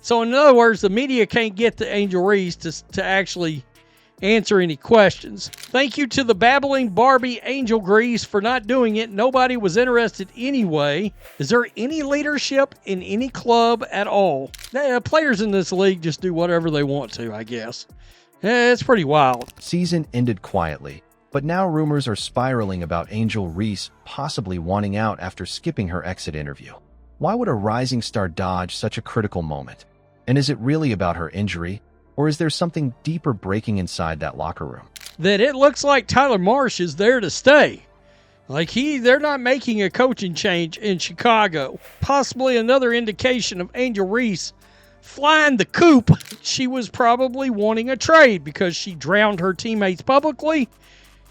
So in other words, the media can't get to Angel Reese to actually answer any questions. Thank you to the babbling Barbie Angel Reese for not doing it. Nobody was interested anyway. Is there any leadership in any club at all? Players in this league just do whatever they want to, I guess. It's pretty wild. Season ended quietly, but now rumors are spiraling about Angel Reese possibly wanting out after skipping her exit interview. Why would a rising star dodge such a critical moment? And is it really about her injury? Or is there something deeper breaking inside that locker room? That it looks like Tyler Marsh is there to stay. Like they're not making a coaching change in Chicago. Possibly another indication of Angel Reese flying the coop. She was probably wanting a trade because she drowned her teammates publicly.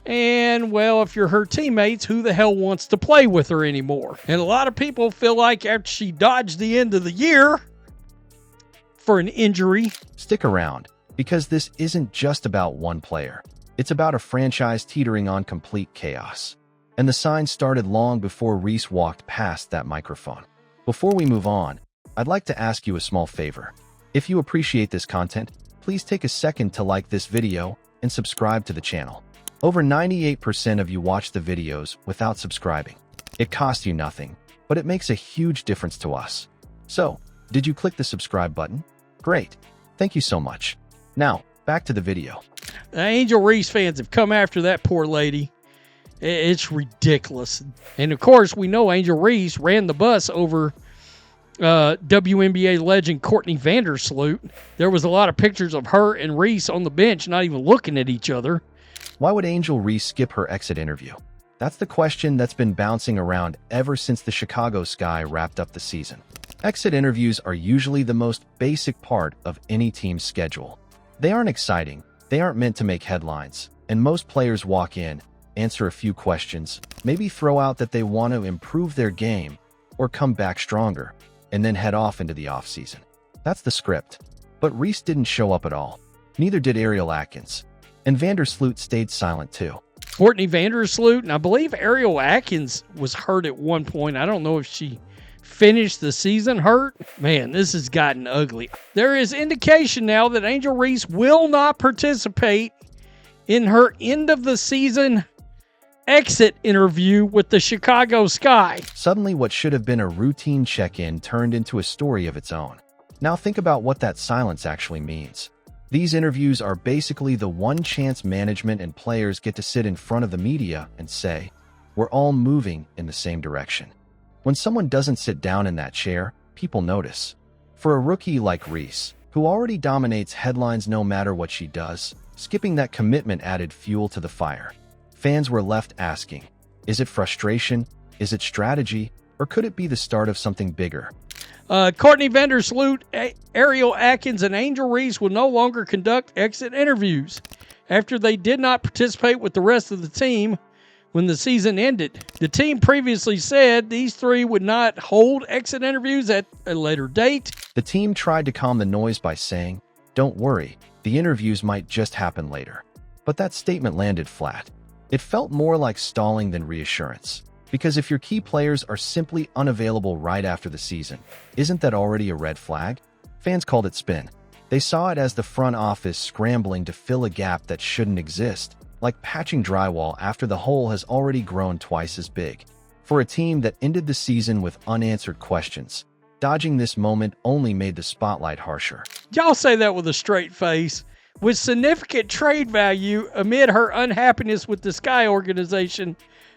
And, well, if you're her teammates, who the hell wants to play with her anymore? And a lot of people feel like after she dodged the end of the year for an injury. Stick around, because this isn't just about one player. It's about a franchise teetering on complete chaos. And the signs started long before Reese walked past that microphone. Before we move on, I'd like to ask you a small favor. If you appreciate this content, please take a second to like this video and subscribe to the channel. Over 98% of you watch the videos without subscribing. It costs you nothing, but it makes a huge difference to us. So, did you click the subscribe button? Great. Thank you so much. Now, back to the video. The Angel Reese fans have come after that poor lady. It's ridiculous. And, of course, we know Angel Reese ran the bus over WNBA legend Courtney Vanderloot. There was a lot of pictures of her and Reese on the bench not even looking at each other. Why would Angel Reese skip her exit interview? That's the question that's been bouncing around ever since the Chicago Sky wrapped up the season. Exit interviews are usually the most basic part of any team's schedule. They aren't exciting, they aren't meant to make headlines, and most players walk in, answer a few questions, maybe throw out that they want to improve their game or come back stronger, and then head off into the offseason. That's the script. But Reese didn't show up at all. Neither did Ariel Atkins. And Vanderloot stayed silent too. Courtney Vanderloot, and I believe Ariel Atkins was hurt at one point. I don't know if she finished the season hurt. Man, this has gotten ugly. There is indication now that Angel Reese will not participate in her end of the season exit interview with the Chicago Sky. Suddenly, what should have been a routine check-in turned into a story of its own. Now think about what that silence actually means. These interviews are basically the one chance management and players get to sit in front of the media and say, we're all moving in the same direction. When someone doesn't sit down in that chair, people notice. For a rookie like Reese, who already dominates headlines no matter what she does, skipping that commitment added fuel to the fire. Fans were left asking, is it frustration, is it strategy, or could it be the start of something bigger? Courtney Vanderloot, Ariel Atkins, and Angel Reese will no longer conduct exit interviews after they did not participate with the rest of the team when the season ended. The team previously said these three would not hold exit interviews at a later date. The team tried to calm the noise by saying, don't worry, the interviews might just happen later. But that statement landed flat. It felt more like stalling than reassurance. Because if your key players are simply unavailable right after the season, isn't that already a red flag? Fans called it spin. They saw it as the front office scrambling to fill a gap that shouldn't exist, like patching drywall after the hole has already grown twice as big. For a team that ended the season with unanswered questions, dodging this moment only made the spotlight harsher. Y'all say that with a straight face. With significant trade value amid her unhappiness with the Sky organization,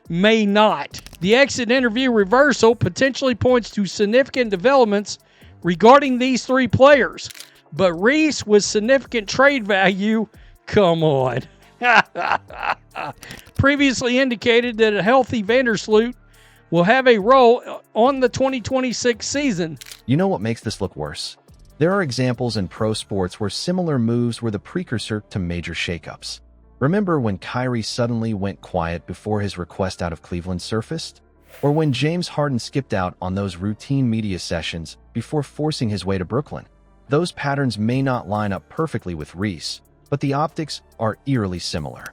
may not. The exit interview reversal potentially points to significant developments regarding these three players. But Reese with significant trade value, come on. Previously indicated that a healthy Vanderloot will have a role on the 2026 season. You know what makes this look worse? There are examples in pro sports where similar moves were the precursor to major shakeups. Remember when Kyrie suddenly went quiet before his request out of Cleveland surfaced? Or when James Harden skipped out on those routine media sessions before forcing his way to Brooklyn? Those patterns may not line up perfectly with Reese, but the optics are eerily similar.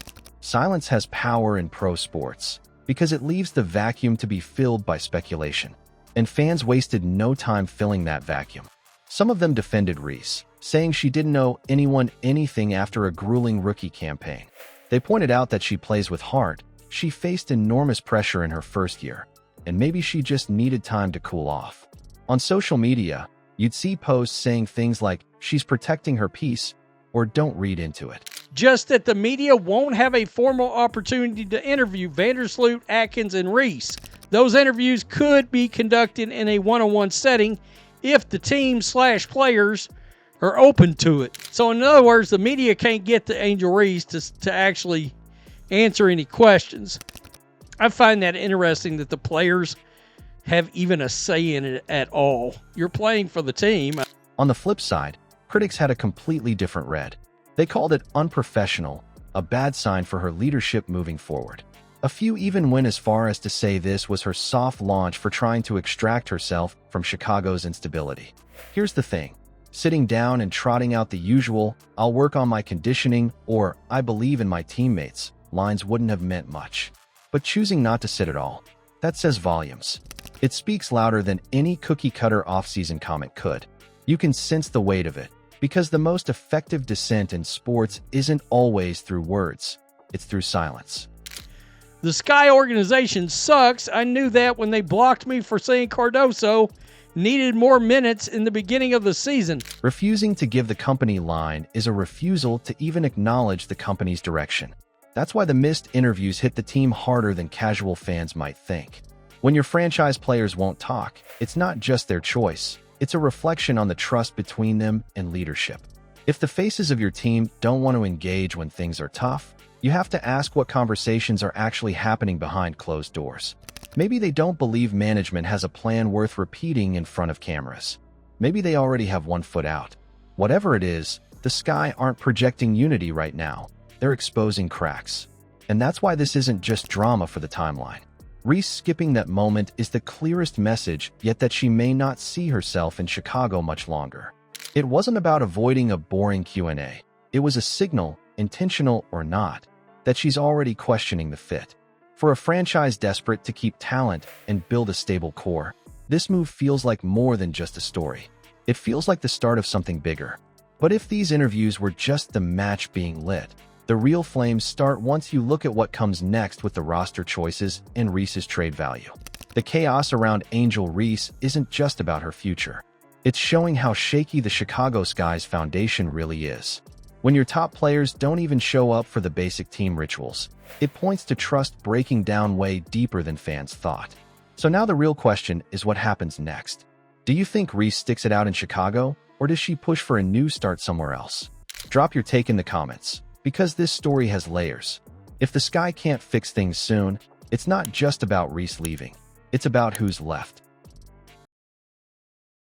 Silence has power in pro sports because it leaves the vacuum to be filled by speculation, and fans wasted no time filling that vacuum. Some of them defended Reese, saying she didn't know anyone anything after a grueling rookie campaign. They pointed out that she plays with heart. She faced enormous pressure in her first year, and maybe she just needed time to cool off. On social media, you'd see posts saying things like, "She's protecting her peace," or "Don't read into it." Just that the media won't have a formal opportunity to interview Vanderloot, Atkins, and Reese. Those interviews could be conducted in a one-on-one setting if the team/players are open to it. So in other words, the media can't get to Angel Reese to actually answer any questions. I find that interesting that the players have even a say in it at all. You're playing for the team. On the flip side, critics had a completely different read. They called it unprofessional, a bad sign for her leadership moving forward. A few even went as far as to say this was her soft launch for trying to extract herself from Chicago's instability. Here's the thing. Sitting down and trotting out the usual, "I'll work on my conditioning," or "I believe in my teammates," lines wouldn't have meant much. But choosing not to sit at all, that says volumes. It speaks louder than any cookie-cutter offseason comment could. You can sense the weight of it, because the most effective dissent in sports isn't always through words, it's through silence. The Sky organization sucks. I knew that when they blocked me for saying Cardoso needed more minutes in the beginning of the season. Refusing to give the company line is a refusal to even acknowledge the company's direction. That's why the missed interviews hit the team harder than casual fans might think. When your franchise players won't talk, it's not just their choice. It's a reflection on the trust between them and leadership. If the faces of your team don't want to engage when things are tough, you have to ask what conversations are actually happening behind closed doors. Maybe they don't believe management has a plan worth repeating in front of cameras. Maybe they already have one foot out. Whatever it is, the Sky aren't projecting unity right now. They're exposing cracks. And that's why this isn't just drama for the timeline. Reese skipping that moment is the clearest message, yet that she may not see herself in Chicago much longer. It wasn't about avoiding a boring Q&A. It was a signal, intentional or not, that she's already questioning the fit. For a franchise desperate to keep talent and build a stable core, this move feels like more than just a story. It feels like the start of something bigger. But if these interviews were just the match being lit, the real flames start once you look at what comes next with the roster choices and Reese's trade value. The chaos around Angel Reese isn't just about her future. It's showing how shaky the Chicago Sky's foundation really is. When your top players don't even show up for the basic team rituals, it points to trust breaking down way deeper than fans thought. So now the real question is what happens next. Do you think Reese sticks it out in Chicago, or does she push for a new start somewhere else? Drop your take in the comments, because this story has layers. If the Sky can't fix things soon, it's not just about Reese leaving. It's about who's left.